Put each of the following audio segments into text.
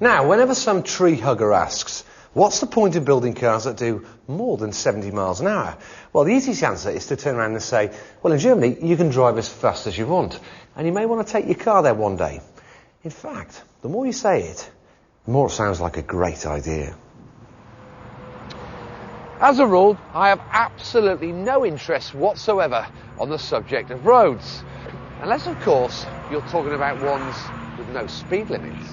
Now, whenever some tree hugger asks, what's the point of building cars that do more than 70 miles an hour? Well, the easiest answer is to turn around and say, well, in Germany, you can drive as fast as you want, and you may want to take your car there one day. In fact, the more you say it, the more it sounds like a great idea. As a rule, I have absolutely no interest whatsoever on the subject of roads. Unless, of course, you're talking about ones with no speed limits.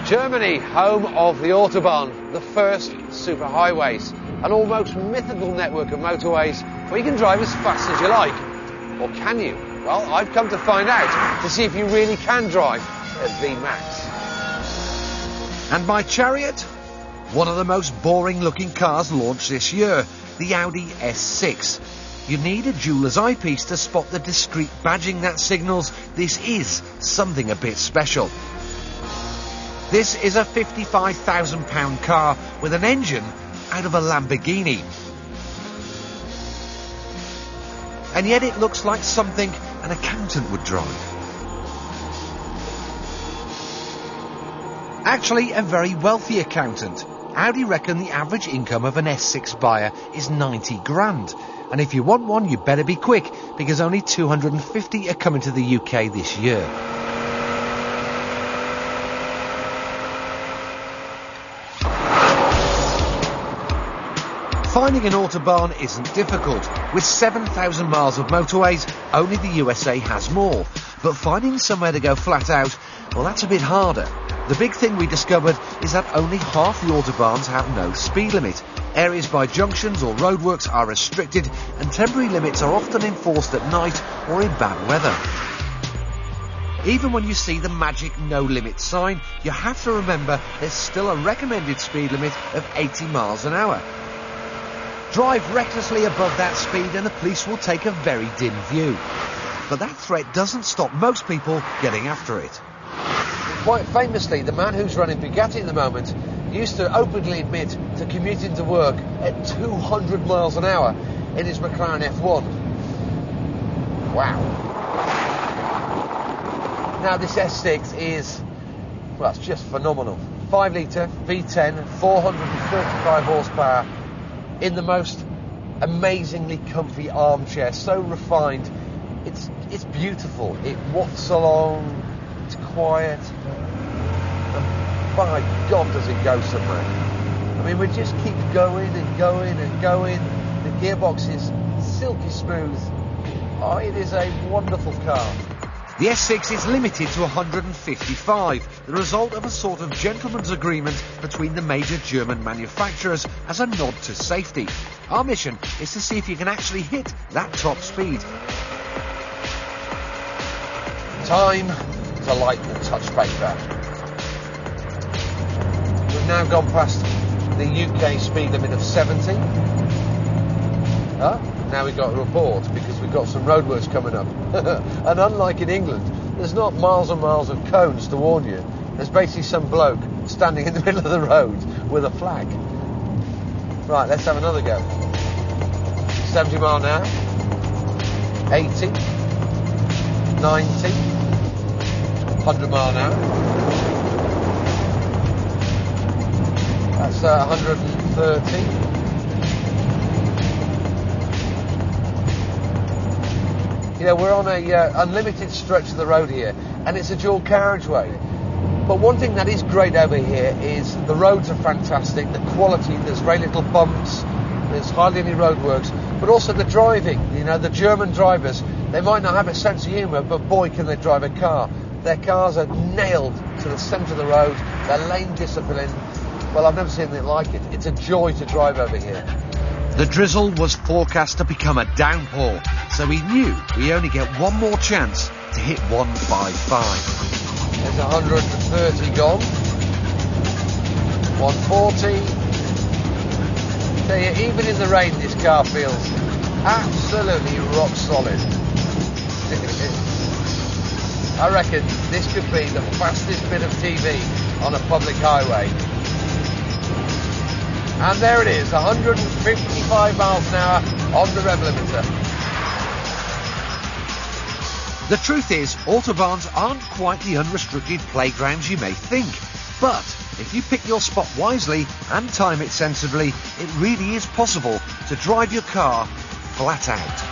Germany, home of the Autobahn, the first superhighways, an almost mythical network of motorways where you can drive as fast as you like. Or can you? Well, I've come to find out to see if you really can drive at VMAX. And my chariot? One of the most boring looking cars launched this year, the Audi S6. You need a jeweller's eyepiece to spot the discreet badging that signals this is something a bit special. This is a £55,000 car with an engine out of a Lamborghini. And yet it looks like something an accountant would drive. Actually, a very wealthy accountant. Audi reckon the average income of an S6 buyer is 90 grand. And if you want one, you better be quick, because only 250 are coming to the UK this year. Finding an Autobahn isn't difficult. With 7,000 miles of motorways, only the USA has more. But finding somewhere to go flat out, well, that's a bit harder. The big thing we discovered is that only half the Autobahns have no speed limit. Areas by junctions or roadworks are restricted, and temporary limits are often enforced at night or in bad weather. Even when you see the magic no limit sign, you have to remember there's still a recommended speed limit of 80 miles an hour. Drive recklessly above that speed and the police will take a very dim view. But that threat doesn't stop most people getting after it. Quite famously, the man who's running Bugatti at the moment used to openly admit to commuting to work at 200 miles an hour in his McLaren F1. Wow. Now this S6 is, well, it's just phenomenal. 5 litre, V10, 435 horsepower, in the most amazingly comfy armchair, so refined. It's beautiful. It wafts along, it's quiet. And by God, does it go somewhere. I mean, we just keep going and going and going. The gearbox is silky smooth. Oh, it is a wonderful car. The S6 is limited to 155, the result of a sort of gentleman's agreement between the major German manufacturers as a nod to safety. Our mission is to see if you can actually hit that top speed. Time to light the touch paper. We've now gone past the UK speed limit of 70. Now we've got to report because we've got some roadworks coming up. And unlike in England, there's not miles and miles of cones to warn you. There's basically some bloke standing in the middle of the road with a flag. Right, let's have another go. 70 mile an hour, 80, 90, 100 mile an hour. That's 130. You know, we're on a unlimited stretch of the road here, and it's a dual carriageway. But one thing that is great over here is the roads are fantastic, the quality, there's very little bumps, there's hardly any roadworks, but also the driving. You know, the German drivers, they might not have a sense of humour, but boy, can they drive a car. Their cars are nailed to the centre of the road, their lane discipline. Well, I've never seen anything like it. It's a joy to drive over here. The drizzle was forecast to become a downpour, so we knew we only get one more chance to hit 155. There's 130 gone. 140. Tell you, even in the rain, this car feels absolutely rock solid. I reckon this could be the fastest bit of TV on a public highway. And there it is, 155 miles an hour on the rev limiter. The truth is, autobahns aren't quite the unrestricted playgrounds you may think. But if you pick your spot wisely and time it sensibly, it really is possible to drive your car flat out.